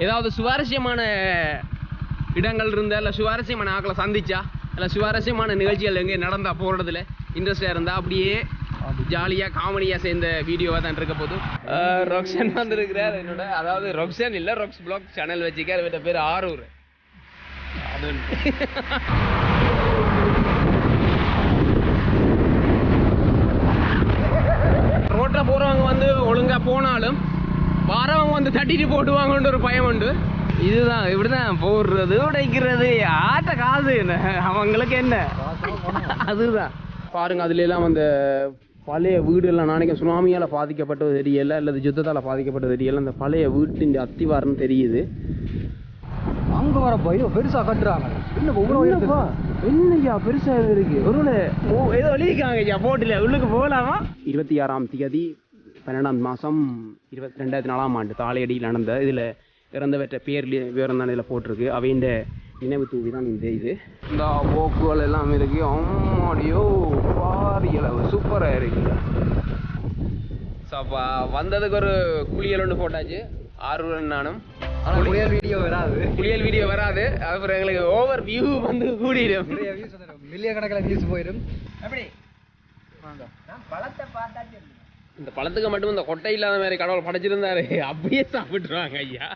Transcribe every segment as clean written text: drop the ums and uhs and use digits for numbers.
ஏதாவது சுவாரஸ்யமான இடங்கள் இருந்தால் இல்லை சுவாரஸ்யமான ஆக்களை சந்திச்சா இல்லை சுவாரஸ்யமான நிகழ்ச்சிகள் எங்கே நடந்தா போகிறதுல இன்ட்ரெஸ்டாக இருந்தால் அப்படியே ஜாலியாக காமெடியாக சேர்ந்த வீடியோவாக தான் இருக்க போது. ரொக்ஷன் வந்துருக்கிறார் என்னோட, அதாவது ரொக்ஷன் இல்லை ரொக்ஸ் பிளாக் சேனல் வச்சுக்கார். இவர்கிட்ட பேர் ஆரூர். அது ரோட்டில் போகிறவங்க வந்து ஒழுங்காக போனாலும் வரவங்க வந்து தட்டிட்டு போட்டுவாங்கன்ற ஒரு பயம் உண்டு. இதுதான் இப்படிதான் போடுறது உடைக்கிறது ஆட்ட காசு என்ன அவங்களுக்கு என்ன அதுதான் பாருங்க. அதுல எல்லாம் அந்த பழைய வீடு எல்லாம் நாளைக்கு சுனாமியால் பாதிக்கப்பட்டது தெரியல, அல்லது யுத்தத்தால் பாதிக்கப்பட்டது தெரியல. அந்த பழைய வீட்டின் அத்திவாரம்னு தெரியுது. அங்க வரப்போ ஐயோ பெருசா கட்டுறாங்க. என்னையா பெருசா இருக்கு ஒரு ஏதோ எழுதிக்காங்க ஐயா போட்டில உள்ளுக்கு போகலாமா. 26ஆம் தேதி 12ஆம் மாதம் 2004ஆம் ஆண்டு தாளையடியில் நடந்த இதில் இறந்தவற்ற பேர் விவரம் தான் இதில் போட்டிருக்கு. அவையின் நினைவு தூவி தான் இந்த இது. இந்த போக்குகள் எல்லாம் இருக்கு. அம்மாடியோ பாரியளவு சூப்பராக இருக்கு. ஸோ அப்போ வந்ததுக்கு ஒரு குளியல் ஒன்று போட்டாச்சு. ஆர்வம் நானும் குளியல் வீடியோ வராது. அப்புறம் எங்களுக்கு ஓவர் வியூ வந்து கூடிடும். மில்லியன் கணக்கில் வியூஸ் போயிடும். எப்படி இந்த பழத்துக்கு மட்டும் இந்த கொட்டை இல்லாத மாதிரி கடவுள் படைச்சிருந்தாரு, அப்படியே சாப்பிட்டுருவாங்க ஐயா.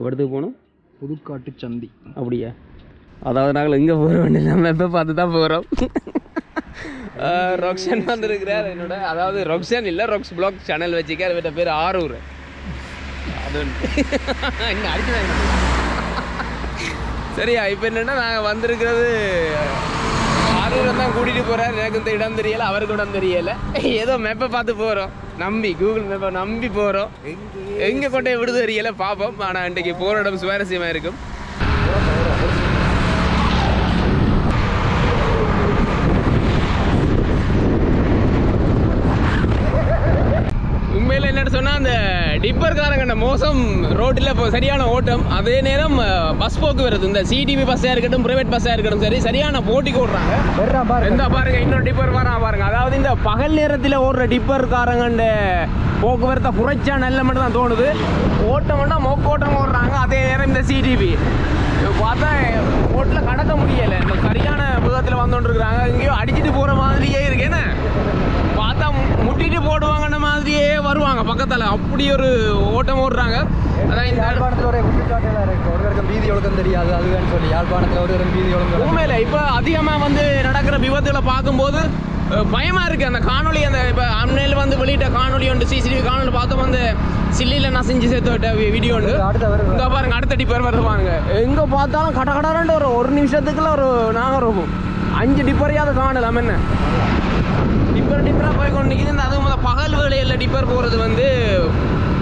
இடத்துக்கு போகணும் புதுக்காட்டு சந்தி. அப்படியா? அதாவது நாங்கள் எங்கே போகிற வேண்டிய நம்ம எப்போ பார்த்து தான் போகிறோம். ரொக்ஷன் வந்துருக்கிறார் என்னோட, அதாவது ரொக்ஷன் இல்லை ரொக்ஸ் பிளாக் சேனல் வச்சுக்கார். இவர்கிட்ட பேர் ஆரூர். அது இன்னும் அடிச்சுதாங்க. சரியா? இப்போ என்னென்னா நாங்கள் வந்திருக்கிறது ஆரூரை தான் கூட்டிகிட்டு போகிறார். எனக்கு இந்த இடம் தெரியலை, அவருக்கு இடம் தெரியலை. ஏதோ மேப்பை பார்த்து போகிறோம், நம்பி கூகுள் மேப்பை நம்பி போகிறோம். எங்கே கொண்டே விடுது தெரியலை, பார்ப்போம். ஆனால் இன்றைக்கு போகிற இடம் சுவாரஸ்யமாக இருக்கும். உண்மையில் என்னென்னு சொன்னால் அந்த டிப்பர்காரங்க மோசம் ரோட்டில் இப்போ சரியான ஓட்டம், அதே நேரம் பஸ் போக்குவரத்து இந்த சிடிவி பஸ்ஸாக இருக்கட்டும் ப்ரைவேட் பஸ்ஸாக இருக்கட்டும் சரி சரியான போட்டிக்கு ஓடுறாங்க. எந்த பாருங்க இன்னொரு டிப்பர் வரான் பாருங்க. அதாவது இந்த பகல் நேரத்தில் ஓடுற டிப்பர்காரங்கண்ட போக்குவரத்தை குறைச்சா நல்ல மட்டும் தான் தோணுது. ஓட்டம்னா மொக்கோட்டம் ஓடுறாங்க. அதே நேரம் இந்த சிடிவி பார்த்தா ரோட்டில் கடக்க முடியலை. இந்த சரியான விதத்தில் வந்துட்டுருக்குறாங்க. எங்கேயோ அடிச்சுட்டு போகிற மாதிரியே இருக்கு. என்ன பார்த்தா முட்டிட்டு போடுவாங்கன்ற மாதிரியே வருவாங்க பக்கத்தில். அப்படி ஒரு ஓட்டம் ஓடுறாங்க. அதான் இந்த யாழ்ப்பாணத்தில் ஒரு குற்றச்சாட்டுலாம் இருக்குது. ஒருவருக்கும் வீதி ஒழுக்கம் தெரியாது அதுன்னு சொல்லி யாழ்ப்பாணத்தில் ஒரு வீதி ஒழுங்கு உண்மையில் இப்போ அதிகமாக வந்து நடக்கிற விபத்துகளை பார்க்கும்போது பயமாக இருக்குது. அந்த காணொலி அந்த இப்போ அன்னையில் வந்து வெளியிட்ட காணொலி ஒன்று சிசிடிவி காணொலி பார்த்தோம். அந்த சில்லியில் நான் செஞ்சு சேர்த்து விட்ட வீடியோ ஒன்று இங்கே பாருங்க. அடுத்த டிப்பர் வருவாங்க. எங்கே பார்த்தாலும் கடகடன்னு ஒரு நிமிஷத்துக்குள்ள ஒரு நாங்கள் இருக்கும் 5 டிப்பரையாவது காணலாம். என்ன டிப்பராக போய் கொண்டு நிற்கிது. அதுவும் பகல் வேலையில் டிப்பர் போகிறது வந்து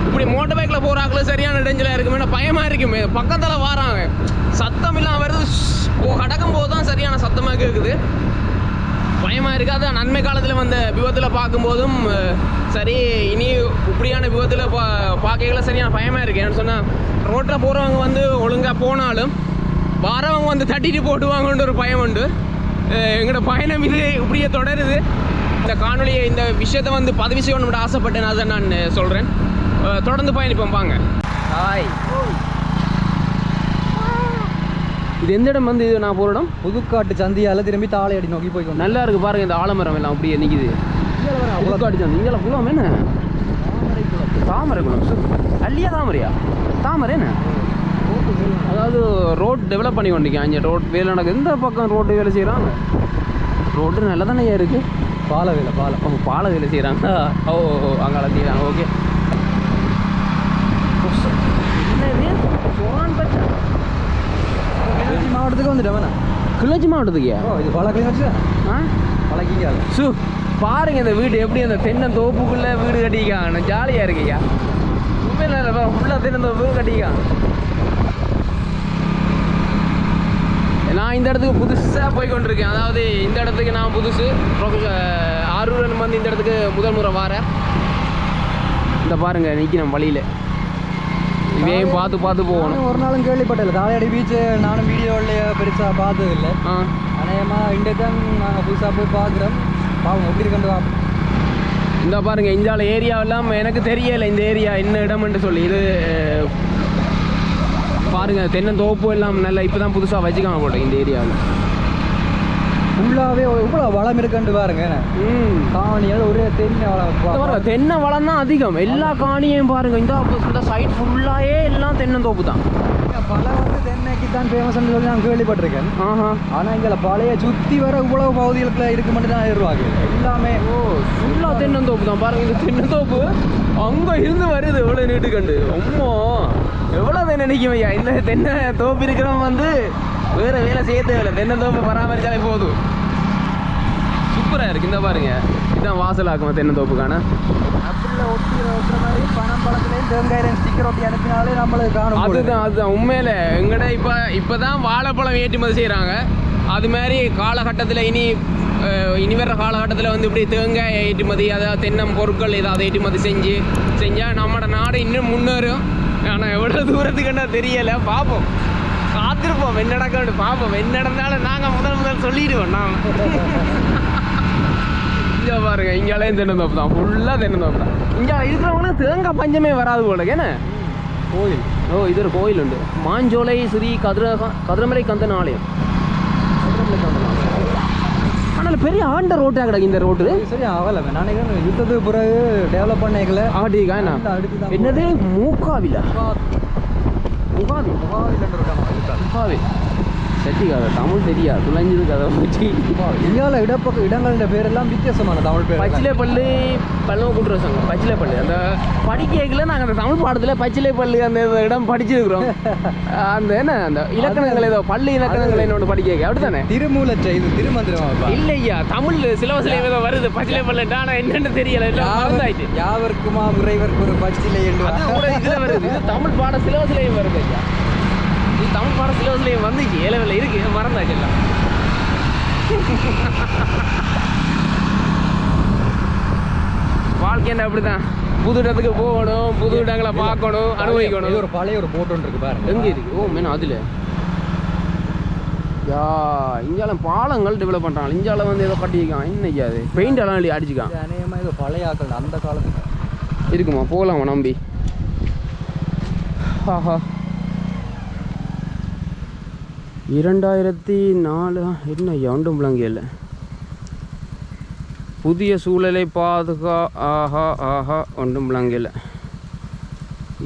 இப்படி மோட்டர் பைக்கில் போகிறாங்களும் சரியான இடைஞ்சலாக இருக்குமே, பயமாக இருக்குமே. பக்கத்தில் வராங்க, சத்தம் இல்லாமல் வருது. கடக்கும் போது தான் சரியான சத்தமாக இருக்குது, பயமாக இருக்குது. அது நன்மை காலத்தில் வந்த விபத்தில் பார்க்கும்போதும் சரி, இனி இப்படியான விபத்தில் பார்க்கல சரியான பயமாக இருக்குது. ஏன்னு சொன்னால் ரோட்டில் போகிறவங்க வந்து ஒழுங்காக போனாலும் வரவங்க வந்து தட்டிட்டு போட்டுவாங்கன்ற ஒரு பயம் உண்டு. எங்களோட பயணம் இது இப்படியே தொடருது. இந்த காணொலியை இந்த விஷயத்தை வந்து பதிவு செய்யணும்னு ஆசைப்பட்டேன். அதை நான் சொல்கிறேன். தொடர்ந்து பயணிப்போம் வாங்க. ஹாய், இது எந்த இடம் வந்து இது நான் போகிற இடம்? புதுக்காட்டு சந்தியால் திரும்பி தாளையடி நோக்கி போய்க்கணும். நல்லா இருக்குது பாருங்கள். இந்த ஆலமரம் எல்லாம் அப்படியே நிற்கிது. புதுக்காட்டு சந்தி இங்கே குளம் என்ன? தாமரை குளம். அல்லியா தாமரையா? தாமரை என்ன? அதாவது ரோட் டெவலப் பண்ணி கொண்டிருக்கேன். அங்கே ரோட் வேலை நடக்குது. எந்த பக்கம் ரோட்டு வேலை செய்கிறாங்க? ரோடு நல்லா தானே இருக்குது. பாலை வேலை பாலை வேலை செய்கிறாங்க. ஓ அங்கே செய்கிறாங்க. ஓகே. கிளிநொச்சி மாவட்டத்துக்கு வந்துட்டேன். கிளிநொச்சி மாவட்டத்துக்கியா? இது பல கிளிநொச்சி பழகிங்க. பாருங்க இந்த வீடு எப்படி அந்த தென்னை தோப்புக்குள்ளே வீடு கட்டிக்காங்க. ஜாலியாக இருக்குய்யா. உண்மையில் ஃபுல்லாக தென்னந்தோப்பு கட்டிக்காங்க. நான் இந்த இடத்துக்கு புதுசாக போய் கொண்டிருக்கேன். அதாவது இந்த இடத்துக்கு நான் புதுசு. ஆரூர் வந்து இந்த இடத்துக்கு முதல் முறை வாரேன். இந்த பாருங்கள் நிற்கணும் வழியில். இதையும் பார்த்து பார்த்து போகணும். ஒரு நாளும் கேள்விப்பட்டதில்லை தாளையாடி பீச்சு. நானும் வீடியோவிலேயே பெருசாக பார்த்ததில்லை. அநேகமாக இங்கே தான் நாங்கள் புதுசாக போய் பார்க்குறோம். பாவம் எப்படி இருக்கண்டு வா. இந்த பாருங்க இந்தியாவில் ஏரியாவெல்லாம் எனக்கு தெரியலை இந்த ஏரியா என்ன இடம்னு சொல்லி. இது பாருங்க தென்னந்தோப்பு எல்லாம் நல்லா இப்போ தான் புதுசாக வச்சுக்காம போட்டேன் இந்த ஏரியாவில். ஃபுல்லாகவே இவ்வளோ வளம் இருக்குன்னு பாருங்க. காணியால் ஒரே தென்னை வளம். தென்னை வளம் தான் அதிகம். எல்லா காணியையும் பாருங்க இந்த சைட் ஃபுல்லாகவே எல்லாம் தென்னந்தோப்பு தான். பல வந்து தென்னைக்கு தான் ஃபேமஸ்ன்னு சொல்லி நான் கேள்விப்பட்டிருக்கேன். ஆனால் இங்கே பழைய சுற்றி வர இவ்வளவு பகுதிகளுக்குள்ள இருக்கு மட்டும் தான் ஆயிடுவாங்க எல்லாமே. ஃபுல்லாக தென்னந்தோப்பு தான் பாருங்க. இந்த தென்னந்தோப்பு அங்கே இருந்து வருது எவ்வளோ நீட்டு கண்டு. அம்மா எவ்வளோ தென்னை நிற்கும் ஐயா. இந்த தென்னை தோப்பு இருக்கிறவங்க வந்து வேறு வேலை செய்ய தேவையில்லை. தென்னந்தோப்பை பராமரித்தாலே போதும். சூப்பராக இருக்குது. இந்த பாருங்க இதுதான் வாசலாக்கும் தென்னந்தோப்புக்கான. அப்படியில் ஒட்டுற மாதிரி பணம் பழத்துலேயும் தேங்காயிரம் ஸ்டிக்கர் ஒட்டி அனுப்பினாலே நம்மளுக்கு காணும். அதுதான் உண்மையில எங்கட இப்போ தான் வாழைப்பழம் ஏற்றுமதி செய்கிறாங்க. அது மாதிரி காலகட்டத்தில் இனி வர்ற காலகட்டத்தில் வந்து இப்படி தேங்காய் ஏற்றுமதி அதாவது தென்னம் பொருட்கள் ஏதாவது ஏற்றுமதி செஞ்சால் நம்மளோட நாடு இன்னும் முன்னேறும். ஆனால் எவ்வளோ தூரத்துக்குன்னா தெரியலை. பார்ப்போம், காத்திருப்போம் என்ன நடக்க பார்ப்போம். என்ன நடந்தாலும் நாங்கள் முதல் சொல்லிடுவோம். நான் இங்கே பாருங்க இங்கேயும் தென்னந்தோப்பு தான். ஃபுல்லாக தென்னந்தோப்பு தான். இங்கே இருக்கிறவங்களும் தேங்காய் பஞ்சமே வராது போல. ஏன்னா கோயில் இது ஒரு கோயில் உண்டு. மாஞ்சோலை ஸ்ரீ கதிரமலை கந்தன் ஆலயம். ஆனால் பெரிய ஆண்ட ரோட்டாக கிடக்கு இந்த ரோட்டு. சரி ஆகலை. நான் யுத்தத்துக்கு பிறகு டெவலப் பண்ணிக்கல. ஆடிக்கா என்னது மூக்காவில முகாவி சட்டிக்காத தமிழ் தெரியா துளைஞ்சது கதை வச்சு. இந்தியாவில் இடங்களோட பேரெல்லாம் வித்தியாசமான தமிழ் பேர். பச்சிலைப்பள்ளி பல்லவ கூட்டுற சங்கம் பச்சிலைப்பள்ளி. அந்த படிக்கல நாங்கள் அந்த தமிழ் பாடத்தில் பச்சிலைப்பள்ளி அந்த இடம் படிச்சிருக்கிறோம். அந்த என்ன அந்த இலக்கணங்கள் ஏதோ பள்ளி இலக்கணங்கள் என்னோட படிக்க அப்படி தானே. திருமூலற்ற இது திருமந்திரம் இல்லையா தமிழ் சிலபஸ்ல ஏதோ வருது பச்சிலைப்பள்ளி. ஆனால் என்னென்னு தெரியல. மறந்தாயிட்டு. யாவருக்குமா முறைவருக்கு ஒரு பச்சிலை என்று இதில் வருது. இது தமிழ் பாட சிலபஸ்லேயும் வருது ஐயா. இது தமிழ் பாட சிலபஸ்லேயும் வந்துச்சு. ஏலவில் இருக்கு மறந்தாச்சு எல்லாம். வாழ்க்கை என்ன அப்படிதான். புது இடத்துக்கு போகணும், புது இடங்களை பார்க்கணும், அனுபவிக்கணும். ஒரு பழைய ஒரு போட் ஒன்று இருக்கு பாருங்க. எங்கே இருக்கு? ஓ மேனா அதில் யா இந்தியாவில் பாலங்கள் டெவலப் பண்ணுறாங்க. இந்தியாவில் வந்து ஏதோ கட்டியிருக்கான். இன்னைக்கு அது பெயிண்ட் எல்லாம் அடிச்சுக்கான். அநேகமாக இது பழைய ஆக்கள் அந்த காலத்துக்கு இருக்குமா? போகலாமா நம்பி? ஆஹா 2004 என்ன ஒன்றும் விளங்கியல்ல. புதிய சூழலை ஆஹா ஒன்றும் விளங்கியல்ல.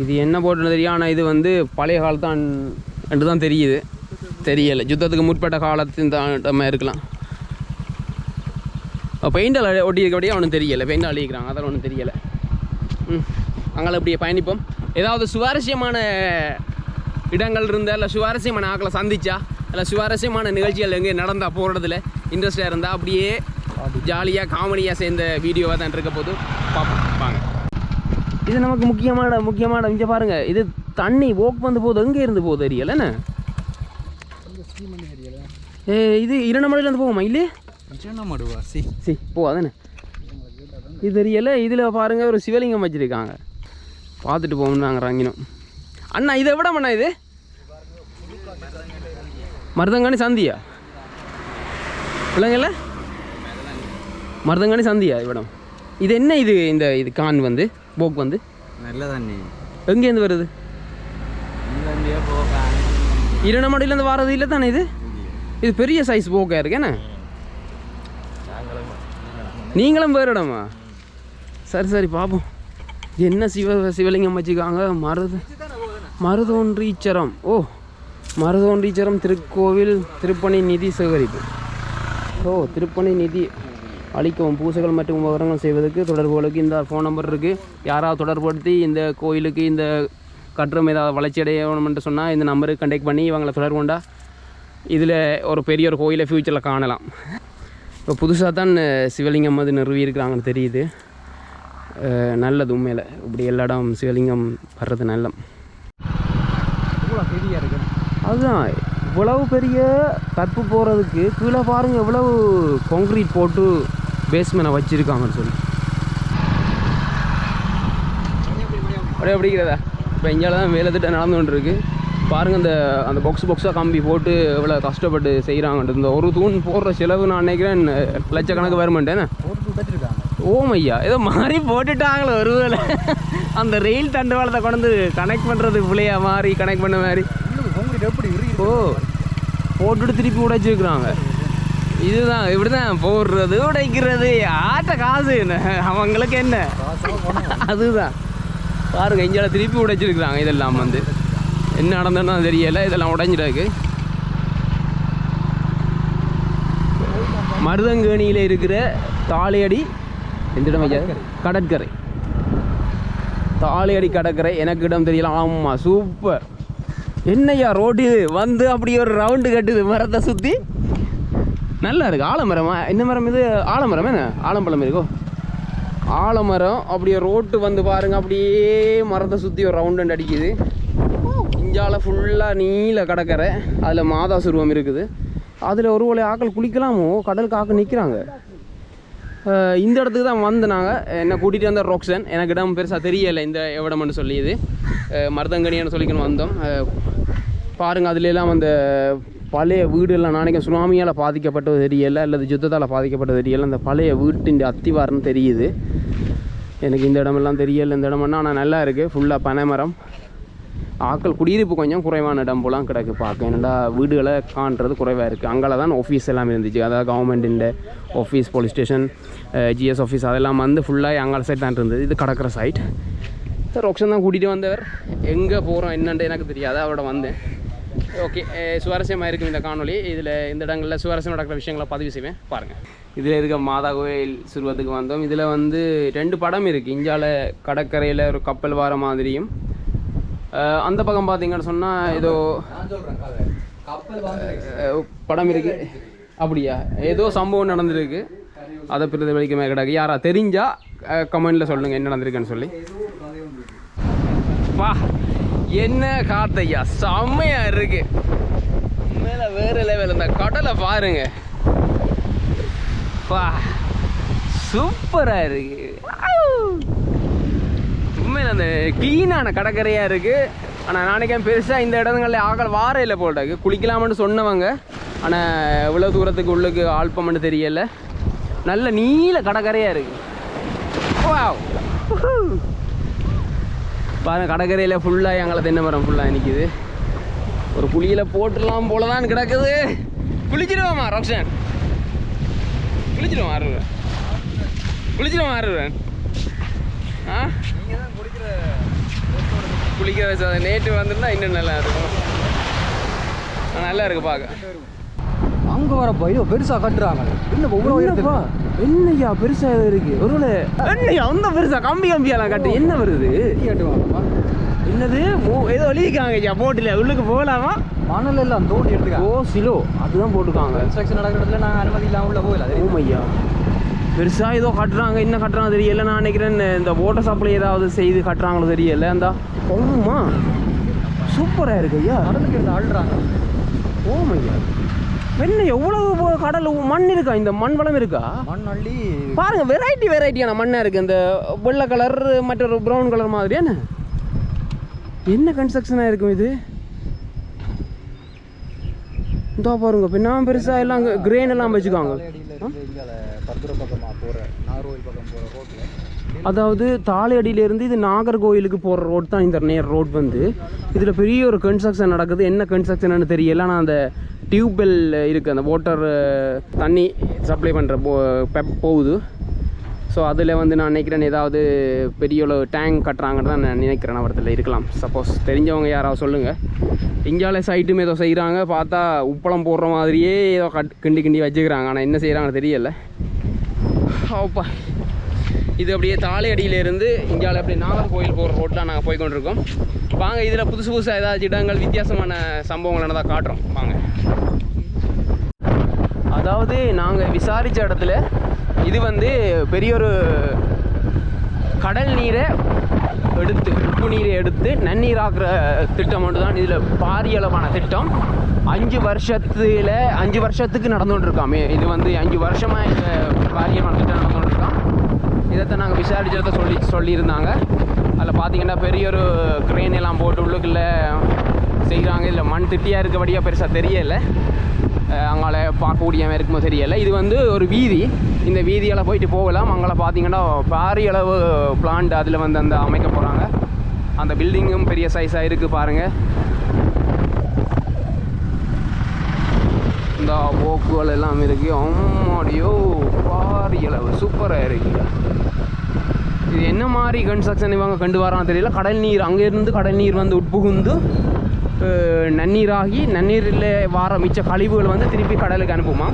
இது என்ன போட்டுன்னு தெரியும். ஆனால் இது வந்து பழைய காலத்தான் என்று தான் தெரியுது. தெரியலை. யுத்தத்துக்கு முற்பட்ட காலத்தின் தான் இருக்கலாம். பெயிண்டில் ஒட்டி இருக்கபடியே ஒன்றும் தெரியலை. பெயிண்ட் அழிக்கிறாங்க அதெல்லாம் ஒன்றும் தெரியலை. அங்கே அப்படியே பயணிப்போம். ஏதாவது சுவாரஸ்யமான இடங்கள் இருந்தால் இல்லை சுவாரஸ்யமான ஆக்களை சந்திச்சா இல்லை சுவாரஸ்யமான நிகழ்ச்சிகள் எங்கே நடந்தால் போகிறதுல இன்ட்ரெஸ்டாக இருந்தால் அப்படியே ஜாலியாக காமெடியாக சேர்ந்த வீடியோவாக தான் இருக்க போது பார்ப்போம் வாங்க. இது நமக்கு முக்கியமான இங்கே பாருங்கள். இது தண்ணி போக் வந்து போகுது. எங்கே இருந்து போகுது தெரியலண்ணே. இது இரண்டமலையிலேருந்து போகுமா? இல்லையே போகாதானே. இது தெரியல. இதில் பாருங்கள் ஒரு சிவலிங்கம் வச்சுருக்காங்க. பார்த்துட்டு போகணும்னு நாங்கள் இறங்கினோம். அண்ணா இதை விட அண்ணா இது மருதங்காணி சந்தியா இல்லைங்கல்ல? மருதங்காணி சந்தியா இவ்விடம். இது என்ன இது? இது கான் வந்து போக் வந்து நல்ல தண்ணி எங்கேருந்து வருது? இரண்டமடியிலேருந்து வர்றது இல்லை தானே இது? இது பெரிய சைஸ் போக்காக இருக்கேண்ணே. நீங்களும் வேறு இடமா? சரி பார்ப்போம். என்ன சிவலிங்கம் வச்சுக்காங்க. மருதோன்றீச்சரம். ஓ மருதோன்றீச்சரம் திருக்கோவில் திருப்பணி நிதி சேகரிப்பு. ஓ திருப்பணி நிதி அளிக்கவும் பூசைகள் மற்றும் விவரங்கள் செய்வதற்கு தொடர்புகளுக்கு இந்த ஃபோன் நம்பர் இருக்குது. யாராவது தொடர்புபடுத்தி இந்த கோயிலுக்கு இந்த கட்டுரம் ஏதாவது வளர்ச்சி அடையணும்னு சொன்னால் இந்த நம்பருக்கு கண்டெக்ட் பண்ணி இவங்களை தொடர்பு கொண்டா இதில் ஒரு பெரிய ஒரு கோயிலை ஃப்யூச்சரில் காணலாம். இப்போ புதுசாக தான் சிவலிங்கம் வந்து நிறுவி இருக்கிறாங்கன்னு தெரியுது. நல்லது உண்மையில். இப்படி எல்லா இடம் சிவலிங்கம் வர்றது நல்ல. அதுதான் இவ்வளவு பெரிய கற்பு போகிறதுக்கு கீழே பாருங்கள் எவ்வளவு கான்க்ரீட் போட்டு பேஸ்மெண்ட்டை வச்சுருக்காங்கன்னு சொல்லி. அப்படியே அப்படிங்கிறதா இப்போ இங்கே தான் வேலை திட்டம் நடந்து கொண்டு இருக்கு. பாருங்கள் அந்த பாக்ஸாக கம்பி போட்டு எவ்வளோ கஷ்டப்பட்டு செய்கிறாங்கன்ட்டு. இந்த ஒரு தூண் போடுற செலவு நான் நினைக்கிறேன் லட்சக்கணக்கு வருமாட்டேன்னு. ஓமையா ஏதோ மாறி போட்டுட்டாங்களோ ஒருவேளை அந்த ரெயில் தண்டவாளத்தை கொண்டு கனெக்ட் பண்ணுறது பிள்ளையா மாறி கனெக்ட் பண்ண மாதிரி. ஓ போட்டுட்டு திருப்பி உடைச்சிருக்கிறாங்க. இதுதான் இப்படி தான் போடுறது உடைக்கிறது. ஆட்ட காசு அவங்களுக்கு என்ன அதுதான். பாருங்கள் இங்கே திருப்பி உடைச்சிருக்கிறாங்க. இதெல்லாம் வந்து என்ன நடந்ததுன்னா தெரியலை. இதெல்லாம் உடைஞ்சிருக்கு. மருதங்கேணியில் இருக்கிற தாளையடி எந்த இடம் ஐயா? கடற்கரை. தாளையடி கடற்கரை எனக்கு இடம் தெரியல. ஆமாம் சூப்பர். என்னையா ரோடு இது வந்து அப்படி ஒரு ரவுண்டு கட்டுது மரத்தை சுற்றி. நல்லா இருக்குது. ஆலமரமா என்ன மரம் இது? ஆலமரம் என்ன? ஆலம்பழம் இருக்கோ? ஆலமரம். அப்படியே ரோட்டு வந்து பாருங்கள் அப்படியே மரத்தை சுற்றி ஒரு ரவுண்டு அடிக்குது. இஞ்சால ஃபுல்லாக நீல கடற்கரை. அதில் மாதா சுருவம் இருக்குது. அதில் ஒரு வேளை ஆக்கள் குளிக்கலாமோ? கடலுக்கு ஆக்கள் நிற்கிறாங்க. இந்த இடத்துக்கு தான் வந்து நாங்கள் என்னை கூட்டிகிட்டு வந்த ரோக்ஸன். எனக்கு இடம் பெருசாக தெரியலை இந்த இடம்னு சொல்லி. இது மருதங்கனின்னு சொல்லிக்கணும் வந்தோம். பாருங்கள் அதுலெல்லாம் அந்த பழைய வீடுலாம் நினைக்கிறேன் சுனாமியால் பாதிக்கப்பட்டது தெரியலை அல்லது யுத்தத்தால் பாதிக்கப்பட்டது தெரியலை. அந்த பழைய வீட்டின் அத்திவாரம்னு தெரியுது எனக்கு. இந்த இடமெல்லாம் தெரியலை. இந்த இடமெல்லாம் ஆனால் நல்லா இருக்குது. ஃபுல்லாக பனைமரம். ஆக்கள் குடியிருப்பு கொஞ்சம் குறைவான இடம் போலாம் கிடக்கு பார்க்க. என்னடா வீடுகளை காண்றது குறைவாக இருக்குது. அங்கே தான் ஆஃபீஸ் எல்லாம் இருந்துச்சு. அதாவது கவர்மெண்ட்டின் office, police station, GS office அதெல்லாம் வந்து ஃபுல்லாக அங்கே சைட் தான் இருந்தது. இது கடற்கரை சைட். ரோக்ஷன் தான் கூட்டிகிட்டு வந்தவர். எங்கே போகிறோம் என்னன்ட்டு எனக்கு தெரியாது. அவரோட வந்தேன். ஓகே சுவாரஸ்யமாக இருக்கும் இந்த காணொலி. இதில் இந்த இடங்களில் சுவாரஸ்யம் நடக்கிற விஷயங்களை பதிவு செய்வேன் பாருங்கள். இதில் இருக்க மாதா கோயில் சிறுவத்துக்கு வந்தோம். இதில் வந்து 2 படம் இருக்குது. இந்தியாவில் கடற்கரையில் ஒரு கப்பல் வார மாதிரியும், அந்த பக்கம் பார்த்தீங்கன்னு சொன்னால் ஏதோ படம் இருக்குது. அப்படியா? ஏதோ சம்பவம் நடந்திருக்கு. அதை பிரதிபலிக்க கிடக்கு. யாரா தெரிஞ்சால் கமெண்டில் சொல்லுங்கள் என்ன நடந்திருக்குன்னு சொல்லி. வா என்ன காத்தையா செம்மையாக இருக்கு. மேலே வேறு லெவல். இந்த கடலை பாருங்க. வா சூப்பராக இருக்கு. உண்மையில் அந்த க்ளீனான கடற்கரையாக இருக்குது. ஆனால் நாளைக்கே பெருசாக இந்த இடங்களில் ஆக்கள் வார இல்லை போட்டாக்கு. குளிக்கலாம்னு சொன்னவங்க. ஆனால் இவ்வளோ தூரத்துக்கு உள்ளுக்கு ஆல்பம்னு தெரியலை. நல்ல நீல கடற்கரையாக இருக்குது. வாவ் பாருங்க கடற்கரையில் ஃபுல்லாக எங்களை தென்னை மரம் ஃபுல்லாக நிற்கிது. ஒரு குளியில் போட்டுடலாம் போல தான் கிடக்குது. குளிச்சிடுவோமா ரோக்ஷன்? குளிச்சிடுவோம் ஆறுவேன். குளிச்சிடுவோம் ஆறுவேன். ஆ குளிக்கிற வயசு நேற்று வந்துருந்தா இன்னும் நல்லா இருக்கும். நல்லா இருக்கு பார்க்க. அங்கே வரப்போ ஐயோ பெருசாக கட்டுறாங்க. இன்னும் ஒவ்வொரு என்னையா பெருசாக இருக்கு. ஒரு என்னையா அந்த பெருசாக கம்பியெல்லாம் கட்டு என்ன வருது? என்னது ஏதோ எழுதிக்காங்க ஐயா போட்டில். உள்ளுக்கு போகலாமா? மணல் எல்லாம் தோண்டி எடுத்துக்க. ஓ சிலோ அதுதான் போட்டுருக்காங்க. கன்ஸ்ட்ரக்ஷன் நடக்கிற இடத்துல நாங்கள் அனுமதி இல்லாமல் உள்ள போகல. ஓமையா பெருசாக ஏதோ கட்டுறாங்க. என்ன கட்டுறாங்க தெரியல. நான் நினைக்கிறேன் இந்த வாட்டர் சப்ளை ஏதாவது செய்து கட்டுறாங்களோ தெரியல. அந்த ஓமா சூப்பராக இருக்கு ஐயா. கடலுக்கு இருந்து அழுறாங்க. ஓமையா என்ன எவ்வளவு கடல் மண் இருக்கா? இந்த மண் வளம் இருக்கா? மண் அள்ளி பாருங்க. வெரைட்டியான மண்ணாக இருக்குது. இந்த வெள்ளை கலர் மற்றொரு ப்ரௌன் கலர் மாதிரி. என்ன கன்ஸ்ட்ரக்ஷனாக இருக்கும் இது? இதோ பாருங்க பின்னா பெருசாக எல்லாம் கிரெயின் எல்லாம் வச்சுக்காங்க. அதாவது தாளையடியிலேருந்து இது நாகர்கோயிலுக்கு போகிற ரோட் தான் இந்த நேர் ரோட் வந்து. இதில் பெரிய ஒரு கன்ஸ்ட்ரக்ஷன் நடக்குது. என்ன கன்ஸ்ட்ரக்ஷன்னு தெரியல. ஆனால் அந்த டியூப்வெல் இருக்குது. அந்த வாட்டர் தண்ணி சப்ளை பண்ணுற போகுது. ஸோ அதில் வந்து நான் நினைக்கிறேன் ஏதாவது பெரிய ஒரு டேங்க் கட்டுறாங்கன்னு தான் நான் நினைக்கிறேன். அவரத்தில் இருக்கலாம். சப்போஸ் தெரிஞ்சவங்க யாராவது சொல்லுங்கள். இந்தியாவில் சைட்டும் ஏதோ செய்கிறாங்க. பார்த்தா உப்பளம் போடுற மாதிரியே ஏதோ கிண்டி வச்சுக்கிறாங்க. ஆனால் என்ன செய்கிறாங்கன்னு தெரியலை. ஓப்பா இது அப்படியே தாளையடியிலேருந்து இந்தியாவில் அப்படியே நாகர்கோயில் போகிற ரோட்டில் நாங்கள் போய்கொண்டிருக்கோம். வாங்க இதில் புதுசாக ஏதாச்சும் இடங்கள் வித்தியாசமான சம்பவங்கள் நடந்தால் காட்டுறோம் வாங்க. அதாவது நாங்கள் விசாரித்த இடத்துல இது வந்து பெரிய ஒரு கடல் நீரை எடுத்து உப்பு நீரை எடுத்து நன்னீராக்குற திட்டம் ஒன்று தான். இதில் பாரியளவான திட்டம் 5 வருஷத்துக்கு நடந்துகிட்ருக்காமே. இது வந்து 5 வருஷமாக இந்த பாரியமான திட்டம் நடந்துகிட்ருக்கான். இதைத்தான் நாங்கள் விசாரிச்சதை சொல்லியிருந்தாங்க. அதில் பார்த்தீங்கன்னா பெரிய ஒரு க்ரெயின் எல்லாம் போட்டு உள்ளுக்குள்ளே செய்கிறாங்க. இதில் மண் திட்டியாக இருக்கபடியாக பெருசாக தெரியலை, அங்கால பார்க்கக்கூடிய மாதிரி இருக்குமோ தெரியலை. இது வந்து ஒரு வீதி, இந்த வீதியெல்லாம் போயிட்டு போகலாம். அங்கே பார்த்தீங்கன்னா பாரிய அளவு பிளான்ட் அதில் வந்து அந்த அமைக்க போகிறாங்க. அந்த பில்டிங்கும் பெரிய சைஸாக இருக்குது பாருங்கள். இந்த போக்குகள் எல்லாம் இருக்குது. அம்மாடியோ பாரிய அளவு சூப்பராக இருக்குது. இது என்ன மாதிரி கன்ஸ்ட்ரக்ஷன் இவங்க கண்டு வரான்னு தெரியல. கடல் நீர் அங்கேருந்து கடல் நீர் வந்து உட்புகுந்து நன்னீராகி நன்னீரில் வார மிச்ச கழிவுகள் வந்து திருப்பி கடலுக்கு அனுப்புமா.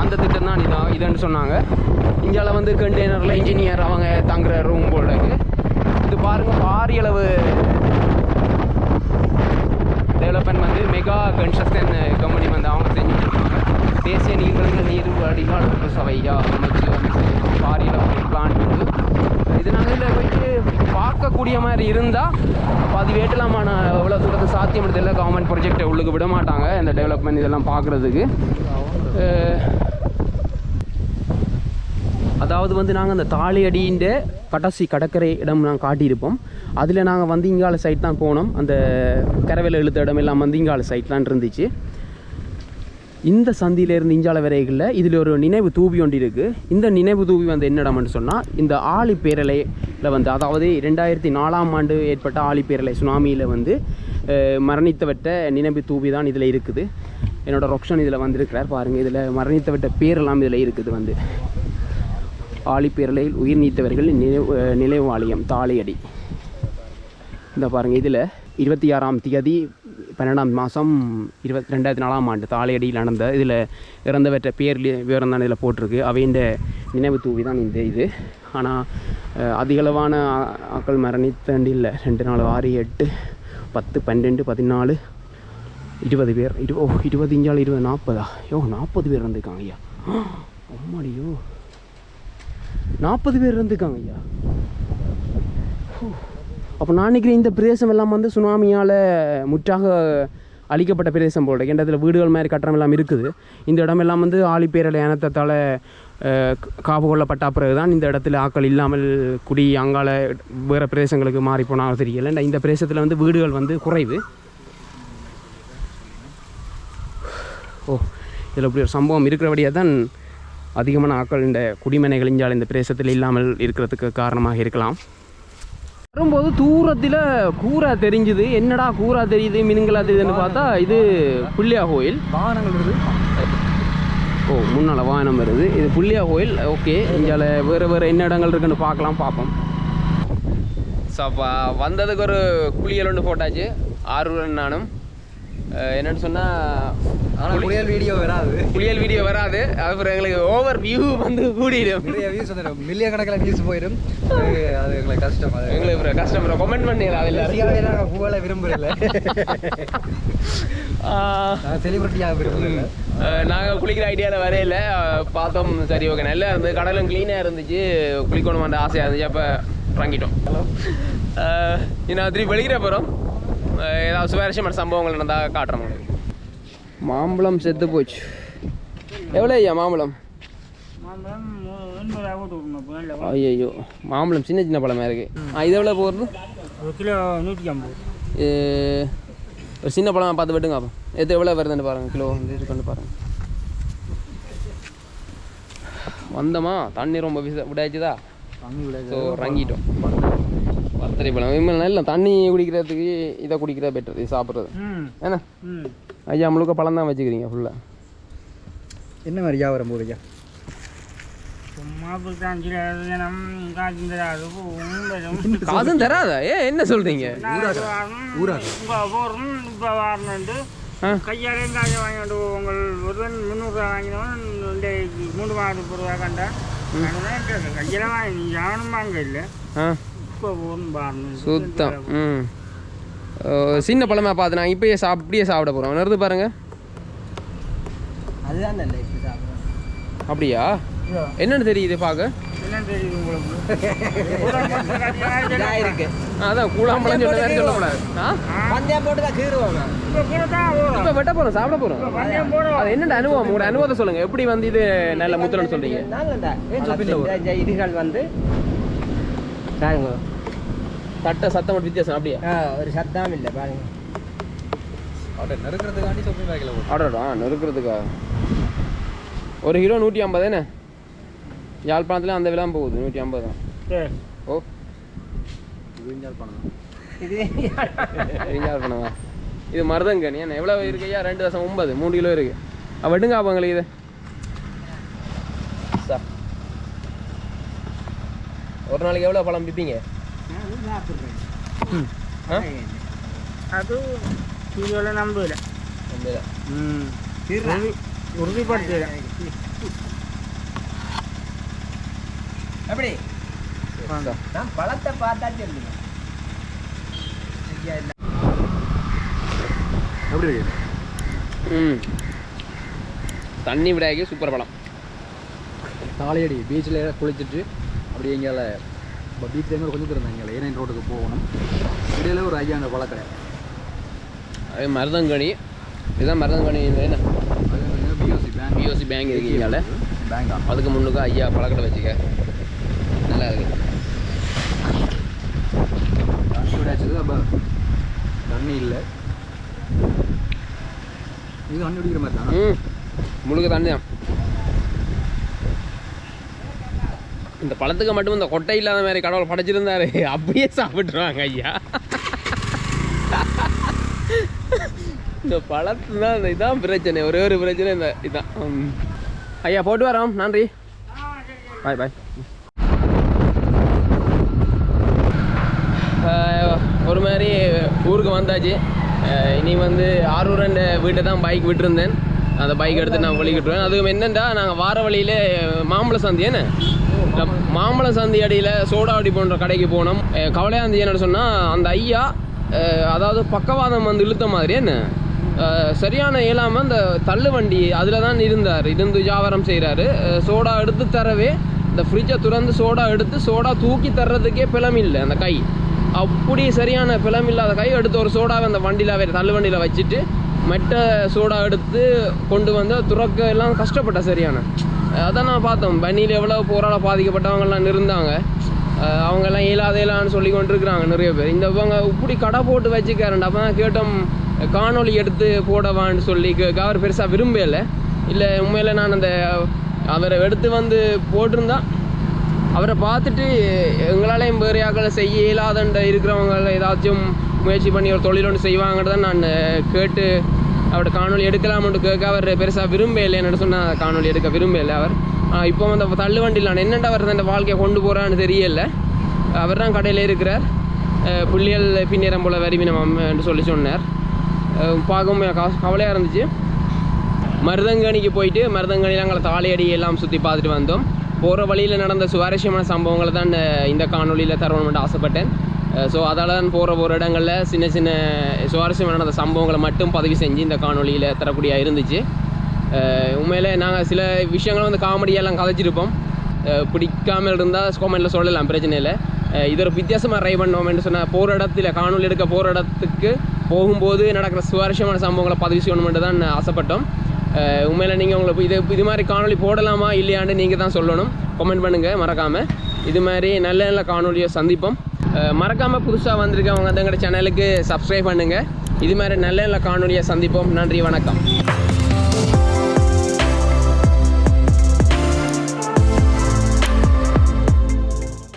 அந்த திட்டம் தான் இதுன்னு சொன்னாங்க. இந்தியாவில் வந்து கண்டெய்னரில் இன்ஜினியர் அவங்க தங்குற ரூம் போல இது பாருங்கள். பாரிய அளவு டெவலப்மெண்ட் வந்து மெகா கன்ஸ்ட்ரக்ஷன் கம்பெனி வந்து அவங்க செஞ்சுருக்காங்க. தேசிய நீர் வடிகால் சபையா அமைச்சு பாரிய அளவு பிளான்ட் வந்து இது நாங்கள் இதில் போயிட்டு பார்க்கக்கூடிய மாதிரி இருந்தால் பாதி வேட்டலாமான எவ்வளோ தூரத்து சாத்தியம் எடுத்துல கவர்மெண்ட் ப்ரொஜெக்டை உள்ளுக்கு விட மாட்டாங்க இந்த டெவலப்மெண்ட் இதெல்லாம் பார்க்குறதுக்கு. அதாவது வந்து நாங்கள் அந்த தாளியடின்ற கடைசி கடற்கரை இடம் நாங்கள் காட்டியிருப்போம். அதில் நாங்கள் வந்து இங்கால சைட் தான் போனோம். அந்த கரவேல இழுத்த இடம் எல்லாம் வந்து இங்கால சைட்லாம் இருந்துச்சு. இந்த சந்தியிலேருந்து இஞ்சால வரைகளில் இதில் ஒரு நினைவு தூவி ஒன்று இருக்குது. இந்த நினைவு தூவி வந்து என்ன இடம்னு சொன்னால் இந்த ஆழிப்பேரலையில் வந்து, அதாவது 2004ஆம் ஆண்டு ஏற்பட்ட ஆழிப்பேரலை சுனாமியில் வந்து மரணித்தவற்ற நினைவு தூவி தான் இதில் இருக்குது. என்னோடய ரொக்ஷன் இதில் வந்திருக்கிறார் பாருங்கள். இதில் மரணித்தவற்ற பேரெல்லாம் இதில் இருக்குது. வந்து ஆழிப்பேரலையில் உயிர் நீத்தவர்கள் நினைவாலயம் தாளியடி. இந்த பாருங்கள், இதில் 26ஆம் தேதி 12ஆம் மாதம் 2004ஆம் ஆண்டு தாளியடியில் நடந்த இதில் இறந்தவற்ற பேர் விவரம் தான் இதில் போட்டிருக்கு. அவையின் நினைவு தூவி தான் இந்த இது. ஆனால் அதிகளவான ஆக்கள் மரணித்தண்டு இல்லை. 2 4 6 8 10 12 14 20 பேர். 25 20 40 40 பேர் இருந்திருக்காங்க ஐயா. அம்மாடியோ 40 பேர் இருந்திருக்காங்க ஐயா. அப்போ நான் நினைக்கிறேன் இந்த பிரதேசம் எல்லாம் வந்து சுனாமியால் முற்றாக அழிக்கப்பட்ட பிரதேசம் போல். கிண்டத்தில் வீடுகள் மாதிரி கட்டணம் எல்லாம் இருக்குது. இந்த இடமெல்லாம் வந்து ஆழிப்பேரலை அனர்த்தத்தால் காப்பு கொள்ளப்பட்ட பிறகு தான் இந்த இடத்துல ஆக்கள் இல்லாமல் குடி அங்கால வேறு பிரதேசங்களுக்கு மாறி போனாலும் தெரியல. இந்த பிரதேசத்தில் வந்து வீடுகள் வந்து குறைவு. இதில் இப்படி ஒரு சம்பவம் இருக்கிறபடியாக தான் அதிகமான ஆக்கள் இந்த குடிமனைகள் இந்த பிரதேசத்தில் இல்லாமல் இருக்கிறதுக்கு காரணமாக இருக்கலாம். வரும்போது தூரத்தில் கூரா தெரிஞ்சுது. என்னடா கூரா தெரியுது மீனுங்களா தெரியுதுன்னு பார்த்தா இது புள்ளியா கோயில். வாகனங்கள் வருது. முன்னால் வாகனம் வருது. இது புள்ளியா கோயில். ஓகே, இங்கே வேறு என்ன இடங்கள் இருக்குன்னு பார்ப்போம். ஸோ அப்போ வந்ததுக்கு ஒரு குளியல் ஒன்று போட்டாச்சு. ஆர்வம் நானும் என்னென்னு சொன்னால் குளியல் வீடியோ வராது. அப்புறம் எங்களுக்கு ஓவர் வியூ வந்து கூடிடும். மில்லியன் கணக்கில் வியூஸ் போயிடும். அது எங்களுக்கு கஷ்டம். எங்களுக்கு கஷ்டம். கமெண்ட் பண்ணிடலாம். அதில் பூவெல்லாம் விரும்புகிறல, செலிபிரிட்டியாக விரும்புகிறல. நாங்கள் குளிக்கிற ஐடியாவில் வரையில பார்த்தோம். சரி, ஓகே, நல்லா இருந்தது. கடலும் க்ளீனாக இருந்துச்சு. குளிக்கணுமான்ற ஆசையாக இருந்துச்சு. அப்போ இறங்கிட்டோம். நான் திருப்பி வெளிக்கிற போகிறோம். ஏதாவது சுவாரஸ்யமான சம்பவங்கள் நடந்தால் காட்டுறோம் உங்களுக்கு. மாம்பழம் செத்து போச்சு. எவ்வளோ ஐயா மாம்பழம்? ஐயோ, மாம்பழம் சின்ன சின்ன பழமாக இருக்குது. இது எவ்வளோ போகிறது? கிலோ 150. ஒரு சின்ன பழமாக பார்த்து வெட்டுங்க. அப்போ எது எவ்வளோ வருதுன்னு பாருங்கள். கிலோ வந்து இது கொண்டு பாருங்கள். வந்தோமா, தண்ணி ரொம்ப விடாச்சுதா. ஸோ இறங்கிட்டோம். பத்திரை பழம் இனிமேல் இல்லை. தண்ணி குடிக்கிறதுக்கு இதை குடிக்கிறதா பெட்டர். இது சாப்பிட்றது ஏன்னா ஐயா முழுக்க பழம் தான் வச்சுக்கிறீங்க ஃபுல்லாக. என்ன மாதிரி வியாபாரம் போகுது ஐயா? காசும் தராதா? என்ன சொல்கிறீங்க? கையாலையும் காசை வாங்கிட்டு உங்கள் ஒருவன் 300 வாங்கினவன் 3 மாதத்துக்கு பொருளாக கண்டேன். கையெல்லாம் வாங்கி யானும் வாங்க இல்லை. சுத்தம். சின்ன பழமாக பார்த்து நாங்கள் இப்பயே அப்படியே சாப்பிட போகிறோம். நிறுத்து பாருங்க. அதுதான் அப்படியா? என்னன்னு தெரியுது பார்க்க? என்னன்னு தெரியுது உங்களுக்கு? அதான் கூழாம்பழம் சொல்லக்கூடாது. இப்போ வெட்ட போகிறோம், சாப்பிட போகிறோம். அது என்னென்ன அனுபவம்? உங்களோட அனுபவத்தை சொல்லுங்கள். எப்படி வந்து இது நல்ல முத்தலன்னு சொல்கிறீங்க? இதுகள் வந்து தட்டை சத்தம் மட்டும் வித்தியாசம் அப்படியே ஒரு சத்தம் இல்லை பாருங்க. ஆர்டர் நறுக்கிறதுக்காண்டி ஷாப்பிங் பேக்கில் போட்டு ஆர்டரா நறுக்கிறதுக்கா 1 கிலோ 150 தானே? யாழ்ப்பாணத்தில் அந்த விலை போகுது 150 தான். ஓ இது யாழ்ப்பாணம் யாழ்ப்பாணமா? இது மருதங்கனி என்ன எவ்வளோ இருக்குய்யா? 2.9 3 கிலோ இருக்கு. விடுங்க அவங்களுக்கு இது சார். ஒரு நாளைக்கு எவ்வளோ பழம் விற்பீங்க? அது கிலோவில் நம்பல உறுதிப்படுத்தல. எப்படி நான் பழத்தை பார்த்தா சொல்லுங்க. எப்படி இருக்கு? தண்ணி விடாக்கி சூப்பர் பழம். தாளையடி பீச்சில் குளிச்சுட்டு அப்படி எங்கேயால இப்போ பீச்சில் எங்கே கொஞ்சம் இருந்தாங்க எங்களை ஏனைன் ரோட்டுக்கு போகணும். இடையில ஒரு 500 பழக்கடை. அது மருதங்கனி. இதுதான் மருதங்கனி. என்ன பிஓசி பேங்க் இருக்கீங்கள பேங்கா? அதுக்கு முன்னுக்கு ஐயா பழக்கடை வச்சுக்க. நல்லா இருக்கு. தண்ணி விடாச்சது அப்போ தண்ணி இல்லை. இது தண்ணி குடிக்கிற மாதிரி தானே? முழுக்க தண்ணி தான். இந்த பழத்துக்கு மட்டும் இந்த கொட்டை இல்லாத மாதிரி கடவுள் படைச்சிருந்தாரு. அப்படியே சாப்பிட்ருவாங்க ஐயா. இந்த பழத்து தான் இதான் பிரச்சனை. ஒரே ஒரு பிரச்சனை இந்த இதுதான். ஐயா போட்டு வரோம். நன்றி. பாய் பாய். ஒரு மாதிரி ஊருக்கு வந்தாச்சு. இனி வந்து ஆரூர் வீட்டை தான் பைக் விட்டுருந்தேன். அந்த பைக் எடுத்து நான் வழிகிட்டுருவேன். அதுவும் என்னென்னா நாங்கள் வார வழியில் மாம்பழ சந்தி என்ன மாம்பழ சந்தி அடியில் சோடாவடி போன்ற கடைக்கு போனோம். கவலையாந்தி என்னன்னு சொன்னால் அந்த ஐயா அதாவது பக்கவாதம் வந்து இழுத்த மாதிரி என்ன சரியான இயலாமல் அந்த தள்ளு வண்டி அதில் தான் இருந்து வியாபாரம் செய்கிறாரு. சோடா எடுத்து தரவே இந்த ஃப்ரிட்ஜை துறந்து சோடா எடுத்து சோடா தூக்கி தர்றதுக்கே பிளமில்லை அந்த கை. அப்படி சரியான பிளமில்லாத கை எடுத்து ஒரு சோடாவை அந்த வண்டியில் தள்ளு வண்டியில் வச்சுட்டு மெட்ட சோடா எடுத்து கொண்டு வந்து துறக்க எல்லாம் கஷ்டப்பட்ட சரியான. அதான் நான் பார்த்தோம் பனியில் எவ்வளோ போரால் பாதிக்கப்பட்டவங்கெல்லாம் இருந்தாங்க. அவங்கெல்லாம் இயலான்னு சொல்லி கொண்டு இருக்கிறாங்க நிறைய பேர். இவங்க இப்படி கடை போட்டு வச்சுக்காரன். அப்போ தான் கேட்டோம் காணொலி எடுத்து போடவான்னு சொல்லி அவர் பெருசாக விரும்பலை. இல்லை உண்மையில் நான் அந்த அவரை எடுத்து வந்து போட்டிருந்தா அவரை பார்த்துட்டு எங்களாலேயும் வேறு யாக்களை செய்ய இயலாதண்ட இருக்கிறவங்கள ஏதாச்சும் முயற்சி பண்ணி ஒரு தொழில் ஒன்று செய்வாங்கன்னு தான் நான் கேட்டு அவரோட காணொலி எடுக்கலாம்னு கேட்க அவர் பெருசாக விரும்பலை. என்னென்னு சொன்னால் காணொலி எடுக்க விரும்பலை அவர். இப்போ வந்து தள்ளு வண்டியில் நான் என்னென்ன அவர் அந்த வாழ்க்கையை கொண்டு போகிறான்னு தெரியல. அவர் தான் கடையில் இருக்கிறார். புள்ளியல் பின்னேறம் போல் வரிவினம் என்று சொல்லி சொன்னார். பார்க்கும் கவலையாக இருந்துச்சு. மருதங்கனிக்கு போயிட்டு மருதங்கனியில் அங்கே தாளையடி எல்லாம் சுற்றி பார்த்துட்டு வந்தோம். போகிற வழியில் நடந்த சுவாரஸ்யமான சம்பவங்களை தான் இந்த காணொலியில் தரணும்னு ஆசைப்பட்டேன். ஸோ அதால் தான் போகிற இடங்களில் சின்ன சின்ன சுவாரஸ்யமான நடந்த சம்பவங்களை மட்டும் பதிவு செஞ்சு இந்த காணொலியில் தரக்கூடிய இருந்துச்சு. உண்மையில் நாங்கள் சில விஷயங்களை வந்து காமெடியெல்லாம் கதைச்சிருப்போம். பிடிக்காமல் இருந்தால் கமெண்ட்டில் சொல்லலாம், பிரச்சனை இல்லை. இது ஒரு வித்தியாசமாக ட்ரை பண்ணோம்னு சொன்னால் போகிற இடத்துல காணொலி எடுக்க போகிற இடத்துக்கு போகும்போது நடக்கிற சுவாரஸ்யமான சம்பவங்களை பதிவு செய்யணுமென்று தான் ஆசைப்பட்டோம். உண்மையில் நீங்கள் உங்களுக்கு இது மாதிரி காணொலி போடலாமா இல்லையான்னு நீங்கள் தான் சொல்லணும். கமெண்ட் பண்ணுங்கள் மறக்காமல். இது மாதிரி நல்ல நல்ல காணொலியை சந்திப்போம். மறக்காமல் புதுசாக வந்திருக்கவங்க எங்களோட சேனலுக்கு சப்ஸ்கிரைப் பண்ணுங்கள். இது மாதிரி நல்ல நல்ல காணொலியை சந்திப்போம். நன்றி, வணக்கம்.